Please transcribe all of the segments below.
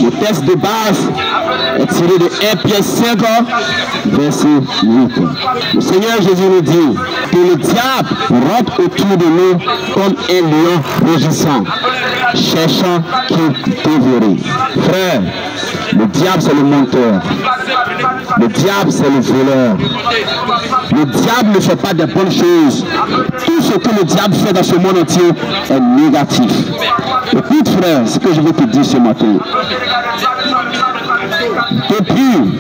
Le texte de base est tiré de 1 Pierre 5, verset 8. Le Seigneur Jésus nous dit que le diable rentre autour de nous comme un lion rugissant, cherchant qui dévorer. Frère, le diable c'est le menteur. Le diable c'est le voleur. Le diable ne fait pas de bonnes choses. Tout ce que le diable fait dans ce monde entier est négatif. Écoute frère, ce que je veux te dire ce matin. Depuis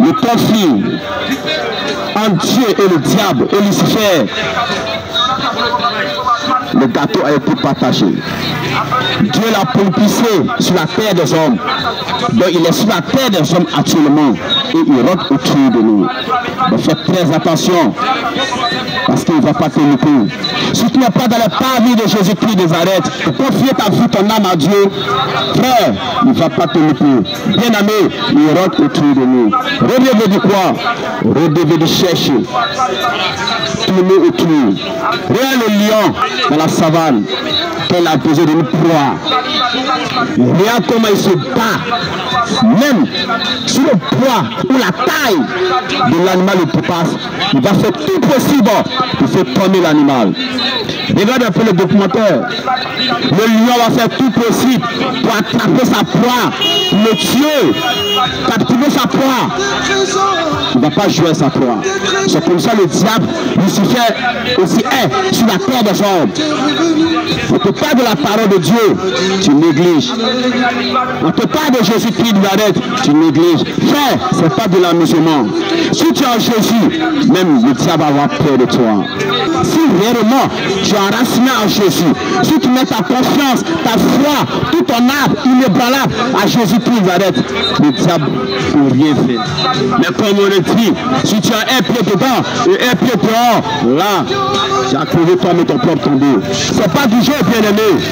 le conflit entre Dieu et le diable et Lucifer, le gâteau a été partagé. Dieu l'a propulsé sur la terre des hommes. Donc il est sur la terre des hommes actuellement et il rentre autour de nous. Donc faites très attention parce qu'il ne va pas te louper. Si tu n'es pas dans le parvis de Jésus-Christ de Nazareth, confie ta vie, ton âme à Dieu, frère, il ne va pas te louper. Bien aimé, il rentre autour de nous. Redevez du quoi? Redevez de chercher. Tournez autour. Regarde le lion dans la savane. Qu'elle a besoin d'une proie. Regarde comment il se bat. Même sur le poids ou la taille de l'animal le plus passe, il va faire tout possible pour faire tomber l'animal. Regarde un peu le documentaire. Le lion va faire tout possible pour attraper sa proie, pour le tuer, captiver sa proie. Il ne va pas jouer sa proie. C'est comme ça le diable, Lucifer aussi est sur la terre des hommes. On te parle de la parole de Dieu, tu négliges. On te parle de Jésus-Christ de Nazareth, tu négliges. Frère, ce n'est pas de l'amusement. Si tu es en Jésus, même le diable va avoir peur de toi. Si réellement tu es enraciné en Jésus, si tu mets ta confiance, ta foi, tout ton âme inébranlable à Jésus-Christ de Nazareth, le diable ne peut rien faire. Mais comme on le dit, si tu as un pied dedans et un pied dehors, là, tu as trouvé toi-même ton propre tombeau. C'est pas du jeu, bien-aimé.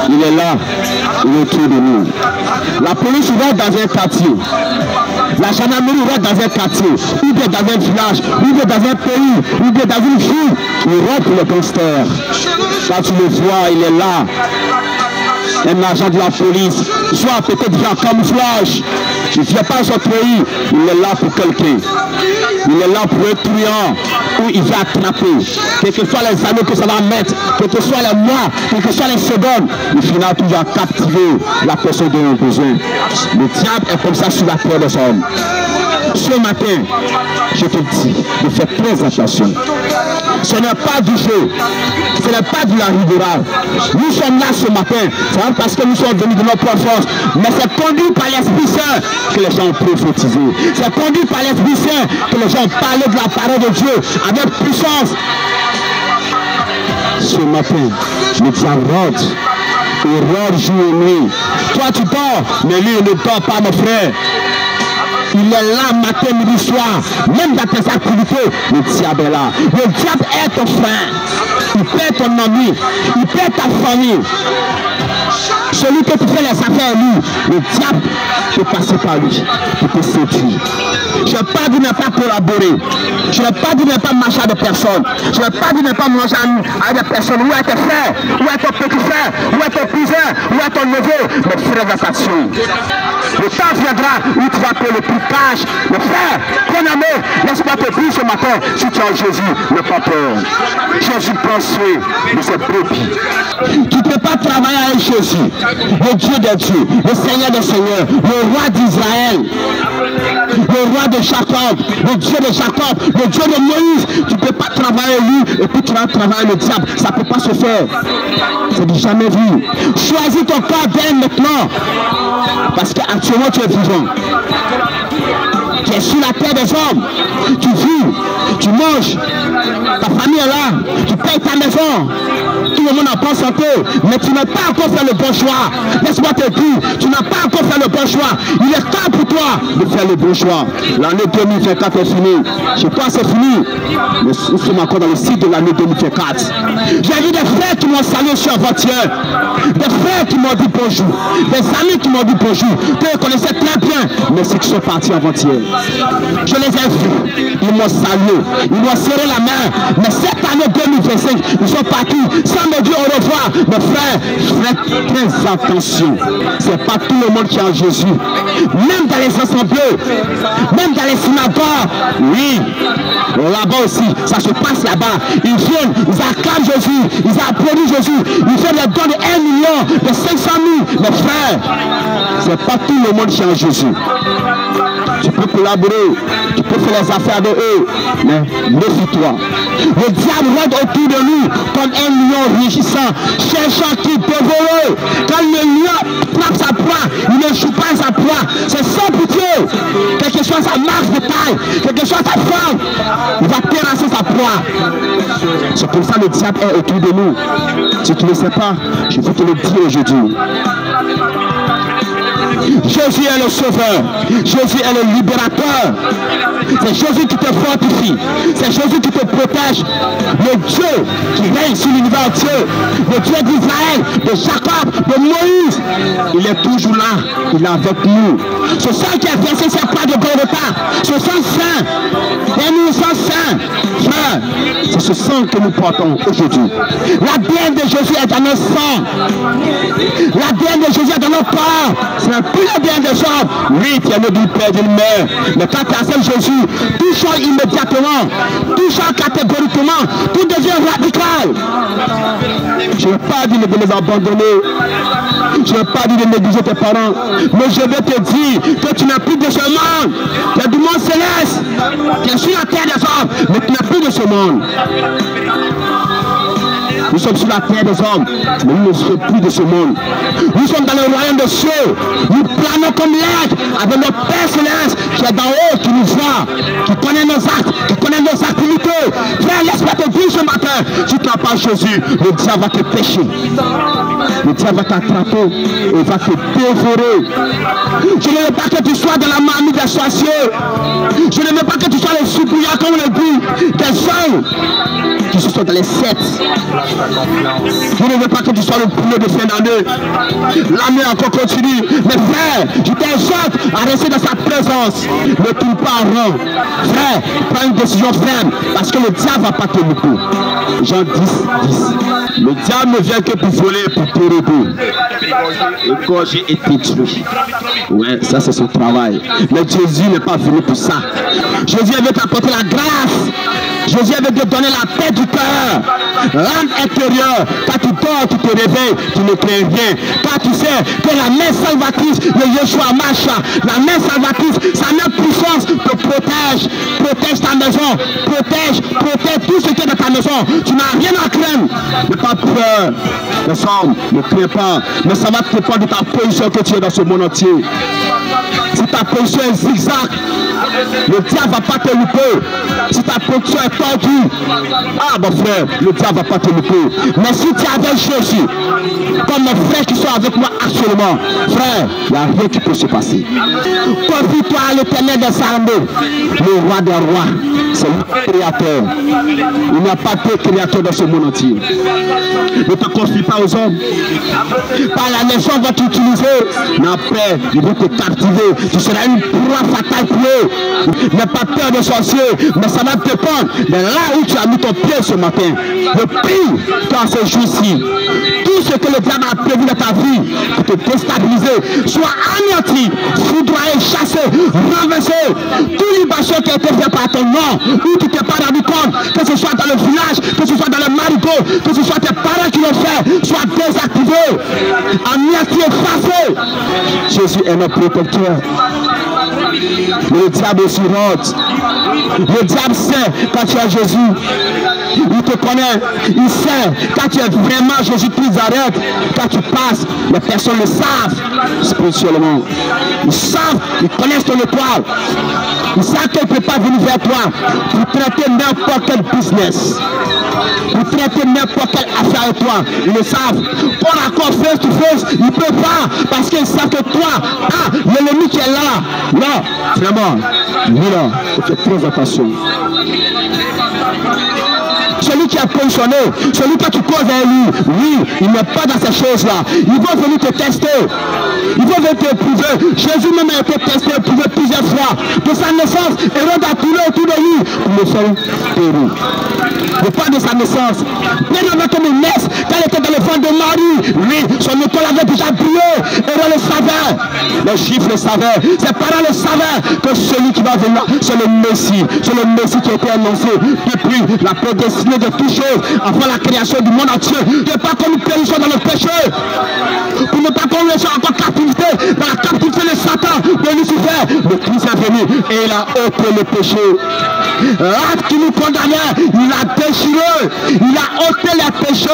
Il est là, il est autour de nous. La police rentre dans un quartier. La gendarmerie rentre dans un quartier, ou bien dans un village, ou bien dans un pays, ou bien dans une ville. Il rentre pour le gangster. Quand tu le vois, il est là. Un agent de la police, soit peut-être vient en camouflage. Il ne vient pas à son pays, il est là pour quelqu'un. Il est là pour un truand où il va attraper. Quelles que soient les années que ça va mettre, quels que soient les mois, quelles que soient les secondes, il finira toujours à captiver la personne dont on a besoin. Le diable est comme ça sur la terre des hommes. Ce matin, je te dis de faire très attention. Ce n'est pas du jeu, ce n'est pas de la rigolade. Nous sommes là ce matin, c'est pas parce que nous sommes venus de notre propre force, mais c'est conduit par l'Esprit Saint que les gens ont prophétisé. C'est conduit par l'Esprit Saint que les gens ont parlé de la parole de Dieu avec puissance. Ce matin, le diable rentre. Il rentre jour et nuit. Toi tu dors, mais lui il ne dort pas, mon frère. Il est là matin, midi, soir. Même dans tes activités, le diable est là. Le diable est ton frère. Il perd ton ami. Il perd ta famille. Celui que tu fais les affaires, lui, le diable peut passer par lui. Il peut séduire. Je n'ai pas dit ne pas collaborer. Je n'ai pas dit ne pas marcher avec personne. Je n'ai pas dit ne pas manger avec des personnes. Où est tes frères? Où est ton petit frère? Où est ton cousin? Où est ton neveu? Mais frère, attention. Le temps viendra où tu vas payer le plus cash. Mais frère, bien aimé, laisse-moi te dire ce matin, si tu es en Jésus, n'aie pas peur. Jésus prend soin de ses brebis. Tu ne peux pas travailler avec Jésus, le Dieu des dieux, le Seigneur des seigneurs, le roi d'Israël, le roi de Jacob, le Dieu de Jacob, le Dieu de Moïse. Tu ne peux pas travailler lui et puis tu vas travailler le diable. Ça ne peut pas se faire. C'est du jamais vu. Choisis ton corps dès maintenant. Parce qu'actuellement tu es vivant. Tu es sur la terre des hommes. Tu vis, tu manges. Ta famille est là. Tu payes ta maison. Tout le monde n'a pas santé. Mais tu n'as pas encore fait le bon choix. Laisse-moi te dire, tu n'as pas encore fait le bon choix. Il est temps pour toi de faire le bon choix. L'année 2024 est finie. Chez toi c'est fini. Mais nous sommes encore dans le cycle de l'année 2024. J'ai vu des frères qui m'ont salué sur avant-hier. Des frères qui m'ont dit bonjour. Des amis qui m'ont dit bonjour. Que je connaissais très bien. Mais ceux qui sont partis avant-hier. Je les ai vus. ils m'ont salué, ils m'ont serré la main. Mais cette année 2025, ils sont partis sans me dire au revoir. Mes frères, faites très attention. C'est pas tout le monde qui est en Jésus. Même dans les assemblées, même dans les synagogues, oui, là-bas aussi, ça se passe là-bas. Ils viennent, ils acclament Jésus, ils applaudissent Jésus, ils font des dons de 1 million, de 500 000. Mes frères, c'est pas tout le monde qui est en Jésus. Tu peux collaborer, tu peux faire les affaires de eux, mais méfie-toi. Le diable rôde autour de nous comme un lion rugissant, cherchant qui dévore. Quand le lion frappe sa proie, il ne joue pas sa proie. C'est sans pitié. Quelle que soit sa marque de taille, quelle que soit sa forme, il va terrasser sa proie. C'est pour ça que le diable est autour de nous. Si tu ne le sais pas, je vais te le dire aujourd'hui. Jésus est le sauveur, Jésus est le libérateur, c'est Jésus qui te fortifie, c'est Jésus qui te protège, le Dieu qui règne sur l'univers entier, le Dieu d'Israël, de Jacob, de Moïse, il est toujours là, il est avec nous. Ce sang qui a versé sa croix de Golgotha, ce sang saint, et nous sommes saints, frère, c'est ce sang que nous portons aujourd'hui. L'ADN de Jésus est dans nos sangs, l'ADN de Jésus est dans nos corps, c'est plus l'ADN des hommes. Oui, tu es né d'une père, d'une mère, mais quand tu acceptes Jésus, tout change immédiatement, tout change catégoriquement, tout devient radical. Je n'ai pas dit de les abandonner, je n'ai pas dit de négliger tes parents, mais je vais te dire que tu n'as plus de ce monde, tu es du monde céleste, tu es sur la terre des hommes, mais tu n'as plus de ce monde. Nous sommes sur la terre des hommes, mais nous ne sommes plus de ce monde. Nous sommes dans le royaume des cieux. Nous planons comme l'aigle avec notre Père céleste qui est d'en haut, qui nous voit, qui connaît nos actes, qui connaît nos activités. Frère, laisse-moi te dire ce matin, si tu n'as pas Jésus, le diable va te pécher. Le diable va t'attraper et va te dévorer. Je ne veux pas que tu sois dans la marmite des sorciers. Je ne veux pas que tu sois le suppliant, comme on le dit, des hommes qui se sont dans les sectes. Je ne veux pas que tu sois le poulet de fin d'année. L'année encore continue. Mais frère, je t'exhorte à rester dans sa présence. Ne tourne pas en rond. Frère, prends une décision ferme parce que le diable ne va pas te louper. Jean 10, 10. Le diable ne vient que pour voler, pour t'érôder. Égorger et détruire. Ouais, ça c'est son travail. Mais Jésus n'est pas venu pour ça. Jésus veut t'apporter la grâce. Jésus veut te donner la paix du cœur, l'âme intérieure. Quand tu dors, tu te réveilles, tu ne crains rien. Quand tu sais que la main salvatrice de Yeshua Mashiach, la main salvatrice, sa main puissance te protège, protège ta maison, protège tout ce qui est dans ta maison. Tu n'as rien à craindre. N'aie pas peur, les hommes, ne crains pas, mais ça va te dépendre de ta position que tu es dans ce monde entier. Si ta position est zigzag, le diable ne va pas te louper. Si ta position est tordue, ah mon frère, le diable ne va pas te louper. Mais si tu es avec Jésus, comme mes frères qui sont avec moi actuellement, frère, il n'y a rien qui peut se passer. Confie-toi à l'Éternel des armées, le roi des rois, c'est le créateur. Il n'y a pas de créateur dans ce monde entier. Ne te confie pas aux hommes. Par la nation va t'utiliser, mais après, ils vont te captiver. Tu seras une proie fatale pour eux. N'aie pas peur de sorciers, mais ça va dépendre de là où tu as mis ton pied ce matin. Le pire, dans ce jour-ci, tout ce que le diable a prévu dans ta vie pour te déstabiliser, soit anéanti, foudroyé, chassé, renversé. Toute libation qui a été faite par ton nom, où tu t'es pas rendu compte, que ce soit dans le village, que ce soit dans le marigot, que ce soit tes parents qui l'ont fait, soit désactivé, anéanti, effacé. Jésus est notre protecteur. Le diable aussi rôde. Le diable sait quand tu as Jésus. Il te connaît. Il sait quand tu es vraiment Jésus-Christ arrête. Quand tu passes, les personnes le savent spirituellement. Ils savent, ils connaissent ton étoile. Ils savent qu'elle ne peut pas venir vers toi pour traiter n'importe quel business. Pour traiter n'importe quelle affaire avec toi. Ils le savent. Pour accord face to face, ils ne peuvent pas. Parce qu'ils savent que toi, l'ennemi qui est là. Non, vraiment. Voilà. Faites très attention. Celui qui est positionné, celui que tu causes à lui, oui, il n'est pas dans ces choses-là. Ils vont venir te tester. Il faut être éprouvé. Jésus même a été testé, éprouvé plusieurs fois. De sa naissance, Hérode a tourné autour de lui pour le faire périr. Le pas de sa naissance. Bien avant qu'il naisse, quand il était dans le ventre de Marie, lui, son école avait déjà brillé. Hérode le savait. Les Juifs le savaient. Ses parents le savaient que celui qui va venir, c'est le Messie. C'est le Messie qui a été annoncé depuis la prédestinée de toutes choses, avant la création du monde entier. De pas comme nous périssons dans le péché. Pour ne pas qu'on soit encore captivité, dans la captivité de Satan, de Lucifer. Le Christ est venu et il a ôté le péché. L'acte qui nous condamnait, il a déchiré, il a ôté les péchés.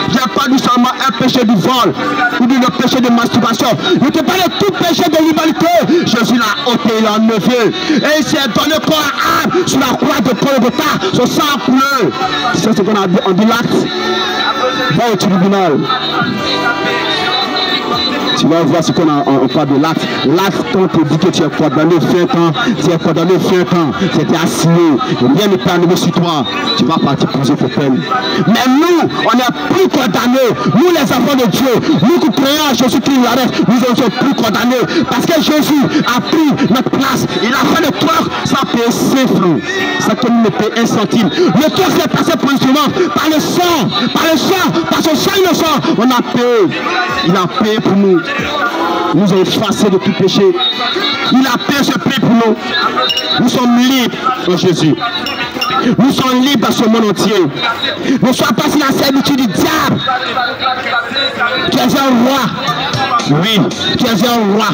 Il n'y a pas dit seulement un péché du vol ou du péché de masturbation. Il ne te parle de tout péché de l'humanité. Jésus l'a ôté, il l'a enlevé. Et il s'est donné corps à âme sur la croix de Golgotha. Son sang a coulé. C'est ce qu'on a dit l'acte. Va au tribunal. Tu vas voir ce qu'on parle de l'acte. L'acte, quand on te dit que tu es condamné, fais un temps. Tu es condamné, fais un temps. C'était assigné. Rien ne peut arriver sur toi. Tu vas partir poser pour peine. Mais nous, on n'est plus condamnés. Nous, les enfants de Dieu, nous qui croyons à Jésus qui nous arrête, nous ne sommes plus condamnés. Parce que Jésus a pris notre place. Il a fait le truc sans payer 5 francs. Sans que nous ne payions un centime. Le truc s'est passé pour instrument par le sang. Par son sang innocent. On a payé. Il a payé pour nous. Nous avons effacé de tout péché. Il a payé ce prix pour nous. Nous sommes libres en Jésus. Nous sommes libres dans ce monde entier. Ne sois pas sur la servitude du diable. Tu es un roi. Oui, tu es un roi,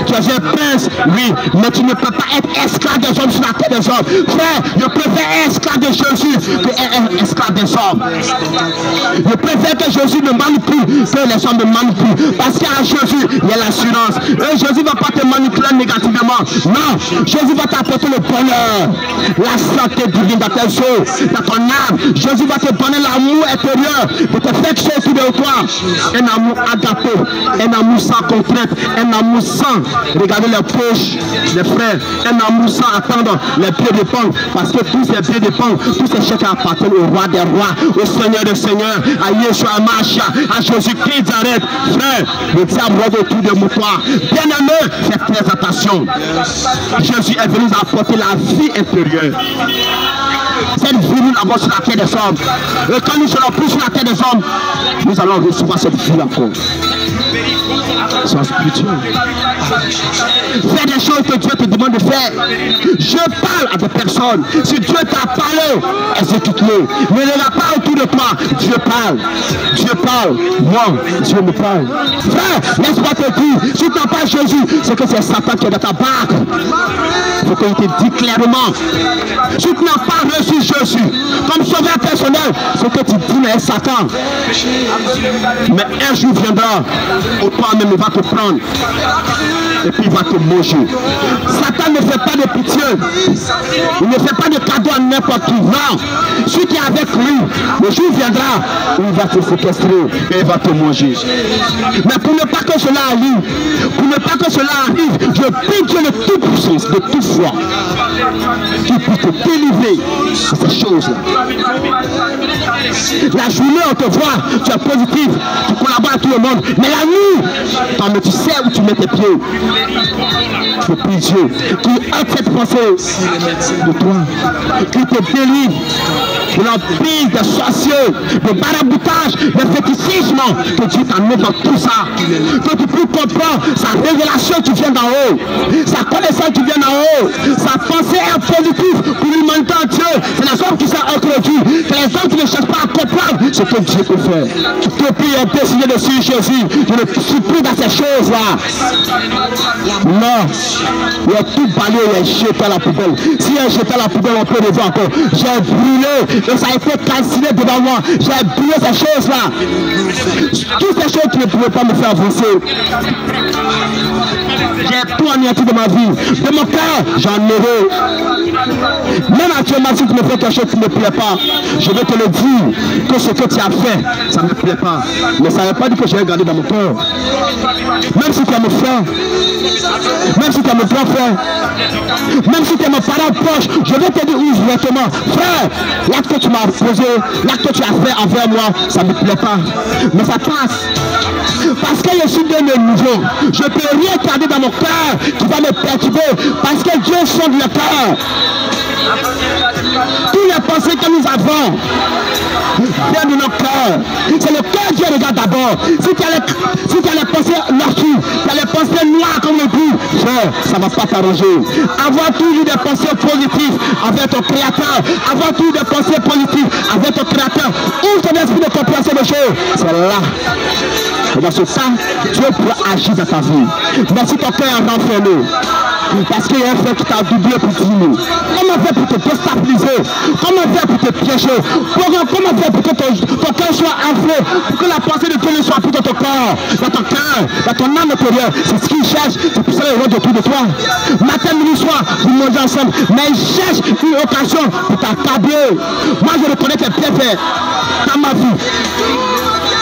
tu es un prince, oui, mais tu ne peux pas être esclave des hommes sur la terre des hommes. Frère, je préfère être esclave de Jésus que être esclave des hommes. Je préfère que Jésus me manipule que les hommes me manipulent. Parce qu'à Jésus, il y a l'assurance. Et Jésus ne va pas te manipuler négativement. Non, Jésus va t'apporter le bonheur, la santé divine dans tes os, dans ton âme. Jésus va te donner l'amour intérieur de te faire quelque chose de toi. Un amour agapé, un amour sans contrainte, un amour sans regarder les poches, les frères, un amour sans attendre les pieds dépendent, parce que tous ces pieds dépendent, tous ces chèques appartiennent au roi des rois, au Seigneur des seigneurs, à Yeshua Mashiach, à Jésus-Christ d'Arrête. Frère, le diable rôde autour de toi. Bien aimé, faites très attention. Jésus est venu nous apporter la vie intérieure. Cette vie, nous l'avons sur la terre des hommes. Et quand nous serons plus sur la terre des hommes, nous allons recevoir cette vie encore. C'est spirituel. Fais des choses que Dieu te demande de faire. Je parle à des personnes. Si Dieu t'a parlé, exécute-le. Ne regarde pas autour de toi. Dieu parle. Dieu parle. Moi, Dieu me parle. Frère, laisse-moi te dire. Si tu n'as pas Jésus, c'est que c'est Satan qui est dans ta barque. Il faut qu'il te dise clairement. Si tu n'as pas reçu Jésus comme sauveur personnel, ce que tu dis est Satan. Mais un jour viendra où toi-même il va te prendre et puis il va te manger. Satan ne fait pas de pitié. Il ne fait pas de cadeau à n'importe qui. Non. Si tu es avec lui, le jour viendra où il va te séquestrer et il va te manger. Mais pour ne pas que cela arrive, je prie Dieu de toute puissance, de toute foi, qui puisse te délivrer de ces choses-là. La journée, on te voit, tu es positif, tu collabores à tout le monde. Mais la nuit, quand tu sais où tu mets tes pieds, je prie Dieu qui ôte cette pensée de toi, qui te délivre de l'emprise des sorciers, de maraboutage, de fétichisme, que Dieu t'amène dans tout ça, que tu puisses comprendre sa révélation qui vient d'en haut, sa connaissance qui vient d'en haut, sa pensée est positive pour l'humanité entière. C'est les hommes qui sont introduits, c'est les hommes qui ne cherchent pas à comprendre ce que Dieu peut faire. Je prie et décider de suivre Jésus. Je ne suis plus dans ces choses-là. Non, il a tout balayé, il a jeté à la poubelle. Si il a jeté à la poubelle, on peut le voir encore. J'ai brûlé et ça a été calciné devant moi. J'ai brûlé ces choses-là. Toutes ces choses qui ne pouvaient pas me faire avancer. J'ai tout anéanti de ma vie. De mon cœur, j'en ai. Même actuellement, si tu me fais quelque chose qui ne me plaît pas, je vais te le dire que ce que tu as fait, ça ne me plaît pas. Mais ça ne veut pas dire que j'ai regardé dans mon cœur. Même si tu es mon frère, Même si tu es mon grand frère, même si tu es mon parent proche, je vais te dire ouvertement, frère, l'acte que tu m'as posé, l'acte que tu as fait envers moi, ça ne me plaît pas. Mais ça passe. Parce que je suis de nouveau. Je ne peux rien garder dans mon cœur qui va me perturber. Parce que Dieu sonde le cœur. Tous les pensées que nous avons viennent de nos cœurs. C'est le cœur que Dieu regarde d'abord. Si tu as les pensées noircies, tu as les pensées noires comme le dit, ça ne va pas t'arranger. Avoir toujours des pensées positives avec ton Créateur. Avoir toujours des pensées positives avec ton Créateur. Ouvre ton esprit de compréhension des choses. C'est là. Et dans ce temps, Dieu pourra agir dans ta vie. Mais si ton cœur est renfermé, parce qu'il y a un frère qui t'a doublé pour diminuer. Comment faire pour te déstabiliser? Comment faire pour te piéger? Comment faire pour que ton cœur soit enflé? Pour que la pensée de Dieu ne soit plus dans ton corps, dans ton cœur, dans ton âme intérieure. C'est ce qu'il cherche. C'est pour ça qu'il est autour de toi. Matin, midi, soir, vous mangez ensemble. Mais il cherche une occasion pour t'accabler. Moi, je reconnais tes bienfaits dans ma vie.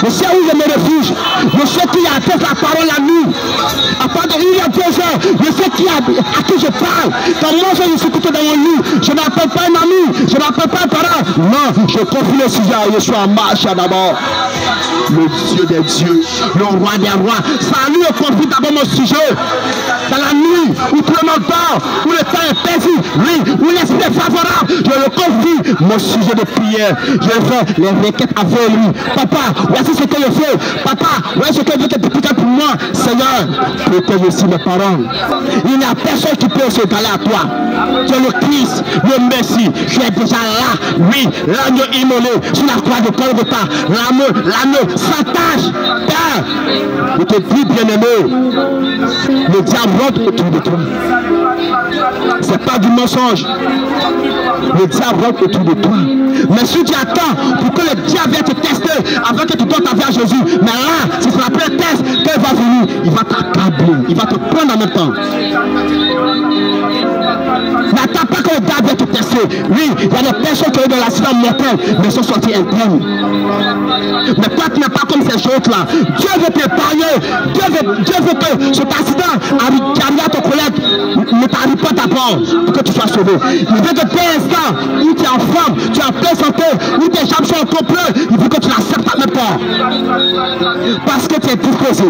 Je sais où je me refuge. Je sais qui a fait la parole à nous. À part de 1 à 2 heures, je sais à qui je parle. Quand moi je suis écouté dans mon lit, je n'appelle pas un ami, je n'appelle pas un parent. Non, je confie le sujet à Yeshua en marche d'abord. Le Dieu des dieux, le roi des rois. Ça lui confie d'abord mon sujet. Dans la nuit, où tout le monde dort, où le temps est paisible, oui, où l'esprit est favorable, je le confie mon sujet de prière. Je fais les requêtes avec lui. Papa, voici ce que je fais. Papa, voici ce que je veux que tu puisses pour moi. Seigneur, protège aussi mes parents. Il n'y a personne qui peut se égaler à toi. Tu es le Christ, le Messie. Tu es déjà là. Oui, l'agneau immolé sur la croix de Golgotha. L'agneau sans tâche. Père, je te dis, bien-aimé, le diable rentre autour de toi. C'est pas du mensonge. Le diable rentre autour de toi. Mais si tu attends pour que le diable vienne te tester avant que tu donnes ta vie à Jésus, mais là, c'est sur après le test qu'il va venir. Il va t'accabler. Il va te prendre en même temps. N'attends pas que le diable vienne te tester. Oui, il y a des personnes qui ont eu de l'accident mortel, mais sont sorties indemnes. Mais toi, tu n'es pas comme ces choses-là. Dieu veut t'épargner. Dieu veut que cet accident qui arrive à ton collègue ne t'arrive pas d'abord pour que tu sois sauvé. Il veut que dès l'instant où tu es en forme, tu es en pleine santé, où tes jambes sont en complet, il veut que tu l'acceptes en même temps. Parce que tu es disposé.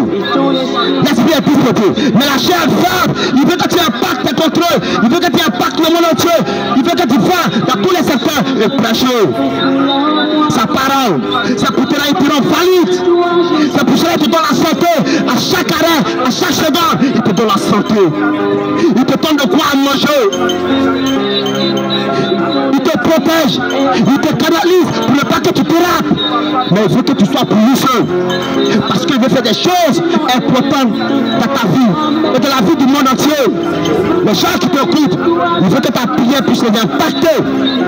L'esprit est disposé. Mais la chair est faible. Il veut que tu impactes tes contrôles. Il veut que tu impactes le monde entier. Il veut que tu vas dans tous les secteurs et prêcher sa parole. Ça coûtera une pire valide. C'est pour cela qu'il te donne la santé. À chaque arrêt, à chaque seconde, il te donne la santé. Il te donne de quoi à manger. Il te protège. Il te canalise pour ne pas que tu dérapes. Mais il veut que tu sois plus seul. Parce qu'il veut faire des choses importantes dans ta vie et dans la vie du monde entier. Les gens qui t'écoutent, il veut que ta prière puisse les impacter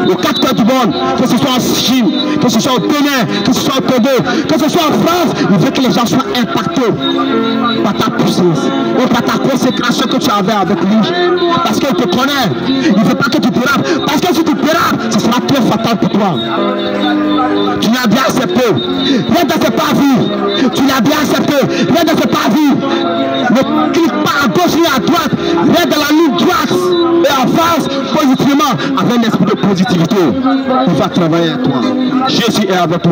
aux 4 coins du monde. Que ce soit en Chine, que ce soit au Bénin, que ce soit au Togo, que ce soit en France. Il veut que les gens soient impactés par ta puissance et par ta consécration que tu avais avec lui. Parce qu'il te connaît. Il ne veut pas que tu dérapes. Parce que si tu dérapes, ce sera très fatal pour toi. Tu l'as bien accepté. Rien de ce pas vie. Tu l'as bien accepté. Rien de ce pas vie. Ne clique pas à gauche ni à droite. Rien de la ligne droite. Et avance positivement avec un esprit de positivité. Il va travailler avec toi. Jésus est avec toi.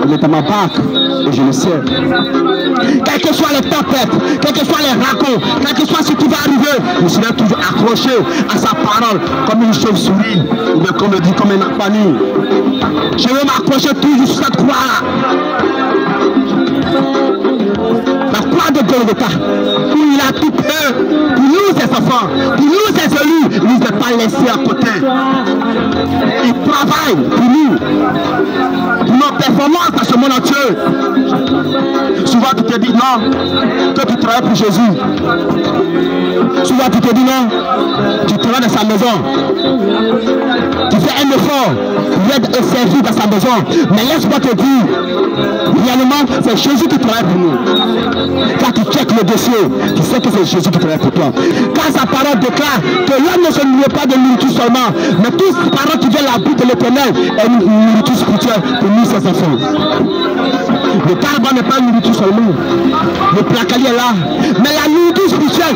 Il est dans ma barque. Et je le sais. Quelles que soient les tempêtes, quels que soient les raconts, quel que soit ce qui va arriver, je serai toujours accroché à sa parole comme une chauve-souris, ou bien comme le dit, comme un apani. Je vais m'accrocher toujours sur cette croix-là. La croix de Golgotha, où il a tout fait pour nous ses enfants, pour nous ses élus, il ne nous a pas laissé à côté. Il travaille pour nous, pour nos performances dans ce monde entier. Souvent tu te dis non, que tu travailles pour Jésus. Souvent tu te dis non, tu travailles dans sa maison. Tu fais un effort pour être servi dans sa maison. Mais laisse-moi te dire, réellement, c'est Jésus qui travaille pour nous. Quand tu checkes le dossier, tu sais que c'est Jésus qui travaille pour toi. Quand sa parole déclare que l'homme ne se nourrit pas de nourriture seulement, mais tous les paroles qui viennent la bouche de l'Éternel est une nourriture spirituelle pour nous, ses enfants. Le carbone n'est pas une nourriture seulement. Le placali est là. Mais la nourriture spirituelle,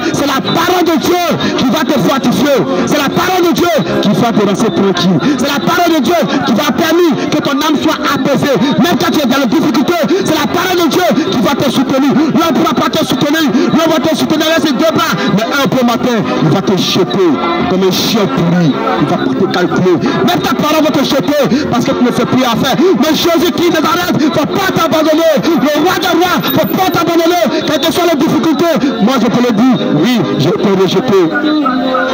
parole de Dieu qui va te fortifier. C'est la parole de Dieu qui va te rester tranquille. C'est la parole de Dieu qui va permettre que ton âme soit apaisée. Même quand tu es dans les difficultés, c'est la parole de Dieu qui va te soutenir. L'homme ne pourra pas te soutenir. L'homme va te soutenir avec ses deux bras. Mais un peu matin, il va te jeter comme un chien pourri. Il va pas te calculer. Même ta parole va te jeter parce que tu ne fais plus affaire. Mais Jésus-Christ de Nazareth, il ne faut pas t'abandonner. Le roi des rois, il ne faut pas t'abandonner. Quelles que soient les difficultés, moi je te le dis, oui, je t'ai rejeté.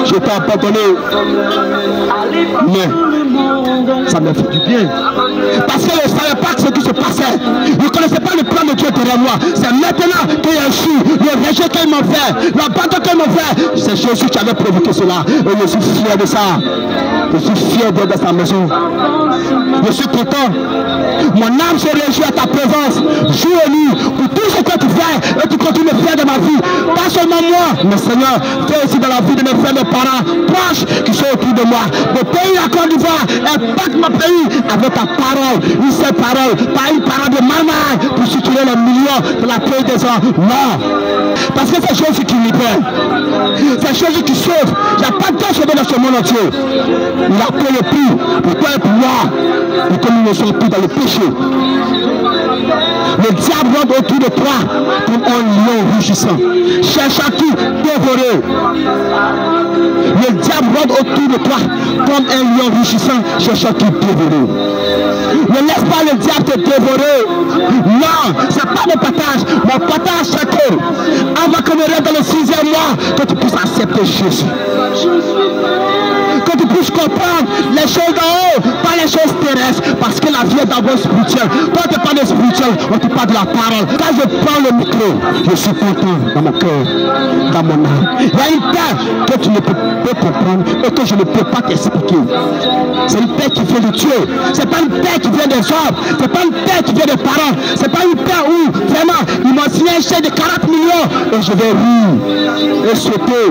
Je t'ai abandonné. Mais ça me fait du bien. Parce que je ne savais pas ce qui se passait. Je ne connaissais pas le plan de Dieu derrière moi. C'est maintenant que j'ai su le rejet qu'ils m'ont fait, l'abandon qu'ils m'ont fait. C'est Jésus qui avait provoqué cela. Et je suis fier de ça. Je suis fier d'être dans sa maison. Je suis content. Mon âme se réjouit à ta présence. Jour et nuit. Pour tout ce que tu fais et tu continues de faire de ma vie. Pas seulement moi, mais Seigneur, fais aussi dans la vie de mes frères, mes parents proches qui sont autour de moi. Le pays, la Côte d'Ivoire, impacte mon pays avec ta parole. Une seule parole, pas une parole de maman pour soutenir les millions de la paix des gens. Non. Parce que c'est Jésus qui libère. C'est Jésus qui sauve. Il n'y a pas de temps sauvé dans ce monde entier. Il a payé le prix pour toi et pour moi. Pour que nous ne soyons plus dans le péché. Le diable rentre autour de toi comme un lion rugissant, cherchant qui dévorer. Le diable rentre autour de toi comme un lion rugissant, cherchant qui dévorer. Ne laisse pas le diable te dévorer. Non, ce n'est pas mon partage. Mon partage, c'est que avant que nous rentre dans le 6e mois, que tu puisses accepter Jésus. Que tu puisses comprendre les choses d'en haut, pas les choses terrestres, parce que la vie est d'abord spirituelle. Quand tu parles de spirituel, on te parle de la parole. Quand je prends le micro, je suis content dans mon cœur, dans mon âme. Il y a une paix que tu ne peux pas comprendre et que je ne peux pas t'expliquer. C'est une paix qui vient de Dieu. C'est pas une paix qui vient des hommes. C'est pas une paix qui vient des parents. C'est pas une paix où vraiment ils m'ont signé un chèque de 40 millions et je vais rire et sauter.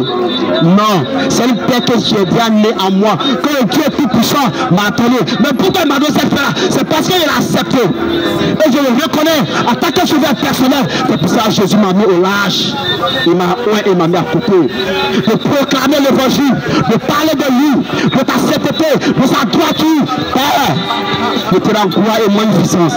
Non, c'est une paix que j'ai bien née en moi, que le Dieu tout-puissant m'a donné. Mais pourquoi il m'a donné cette paix-là? C'est parce qu'il a accepté. Et je le reconnais en tant que sauveur personnel. C'est pour ça que Jésus m'a mis au large. Il m'a mis à côté. De proclamer l'évangile, de parler de lui, de ta sainteté, de sa droiture. Père, je te rends gloire et magnificence.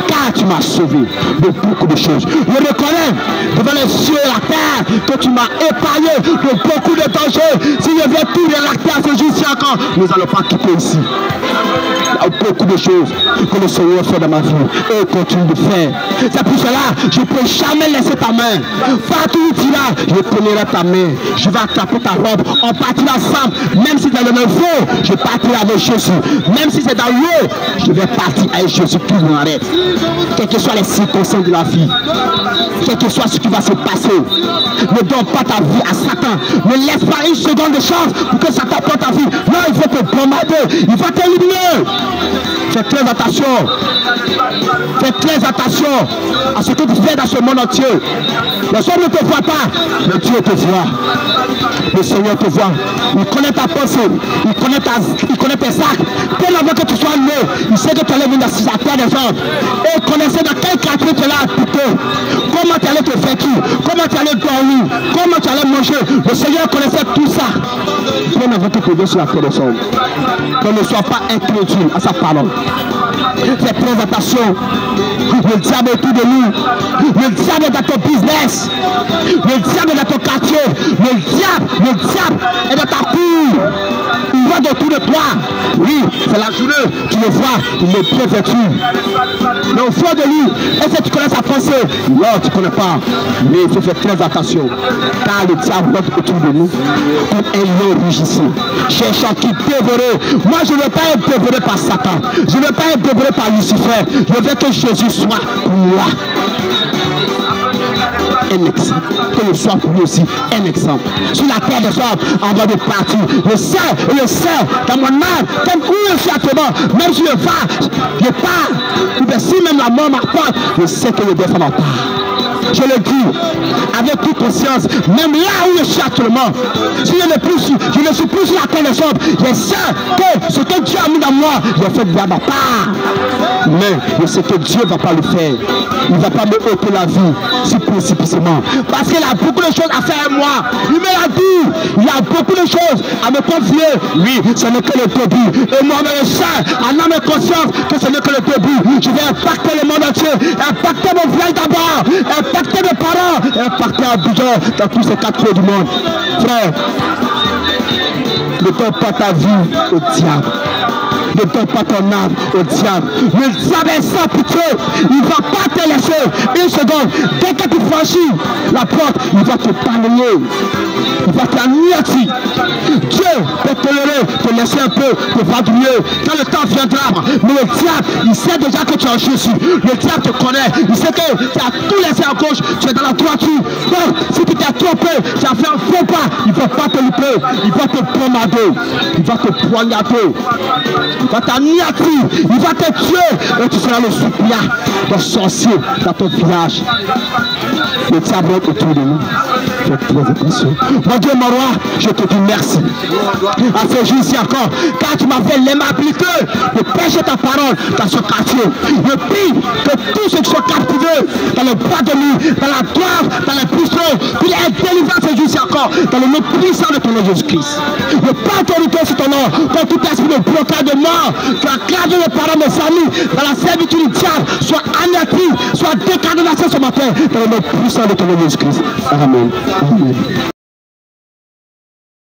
Car tu m'as sauvé de beaucoup de choses. Je reconnais devant les cieux et la terre que tu m'as épargné de beaucoup de dangers. Si je viens tout relaxer à ce jour-ci encore, nous n'allons pas quitter ici. Il y a beaucoup de choses que le Seigneur fait dans ma vie et continue de faire. C'est pour cela je ne peux jamais laisser ta main. Partout où tu iras, je tiendrai ta main. Je vais attraper ta robe. On partira ensemble. Même si c'est dans le feu, je partirai avec Jésus. Même si c'est dans l'eau, je vais partir avec Jésus qui nous arrête. Quelles que soient les circonstances de la vie, quel que soit ce qui va se passer, ne donne pas ta vie à Satan. Ne laisse pas une seconde de chance pour que Satan prenne ta vie. Non, il faut te bombarder. Il va t'éliminer. Fais très attention. Fais très attention à ce que tu fais dans ce monde entier. Les hommes ne te voient pas, mais Dieu te voit. Le Seigneur te voit. Il connaît ta pensée. Il connaît tes actes. Bien avant que tu sois né, il sait que tu allais venir dans la terre des hommes. Et il connaissait dans quel quartier tu allais habiter. Comment tu allais te vêtir. Comment tu allais dormir. Comment tu allais manger. Le Seigneur connaissait tout ça. Bien avant que tu viennes sur la terre des hommes. Que ne sois pas incrédule à sa parole. Fais très attention. Le diable est autour de nous. Le diable est dans ton business. Le diable est dans ton quartier. Le diable est dans ta cour. Il va autour de toi. Oui, c'est la journée. Tu le vois, il est bien vêtu. Mais au fond de lui, est-ce que tu connais sa pensée? Non, tu ne connais pas. Mais il faut faire très attention. Car le diable va autour de nous comme un lion rugissant, cherchant qui dévorer. Moi, je ne veux pas être dévoré par Satan. Je ne veux pas être dévoré par Lucifer. Je veux que Jésus soit moi. Un exemple. Que je sois pour lui aussi un exemple. Sur la terre des hommes, en bas de partir. Je sais, dans mon âme, comme où je suis actuellement, même si je pars, ou bien si même la mort m'apporte, je sais que je dois faire ma part. je le dis avec toute conscience, même là où je suis actuellement, si je ne suis plus sur la terre des hommes, je sais que ce que Dieu a mis dans moi, je fais bien ma part. Mais je sais que Dieu ne va pas le faire. Il ne va pas me ôter la vie si précipitamment. Parce qu'il a beaucoup de choses à faire avec moi. Il me l'a dit. Il y a beaucoup de choses à me confier. Oui, ce n'est que le début. Et moi-même je sais, en âme et conscience, que ce n'est que le début. Je vais impacter le monde entier. Impacter mon village d'abord. Impacter mes parents. Impacter Abidjan dans tous ces 4 coins du monde. Frère, ne donne pas ta vie au diable. Ne donne pas ton âme au diable. Le diable est sans pitié. Il ne va pas te laisser une seconde. Dès que tu franchis la porte, il va te balayer. Il va t'anéantir. Dieu peut tolérer, te laisser un peu, te vadrouiller quand le temps viendra. Mais le diable, il sait déjà que tu es en Jésus. Le diable te connaît. Il sait que tu as tout laissé à gauche. Tu es dans la droiture. Donc, si tu t'es trompé, tu as fait un faux pas, il ne va pas te louper. Il va te pomader. Il va te poignarder. Il va t'anéantir, il va te tuer et tu seras le suppliant des sorciers dans ton village. Le diable est autour de nous. Faites très attention. Mon Dieu, mon roi, je te dis merci. À ce jour-ci encore, car tu m'as fait l'aimabilité de prêcher ta parole dans ce quartier. Je prie que tous ceux qui sont captivés dans le bois de nuit, dans la gloire, dans les puissances, qu'il ait délivré à ce jour-ci encore, dans le nom puissant de ton nom Jésus-Christ. Je prends autorité sur ton nom, pour tout esprit de blocage de mort, que la grâce de mes parents, mes familles, dans la servitude du diable, soit anéantie, soit décadrée ce matin, dans le nom puissant de ton nom Jésus-Christ. Amen. Amen.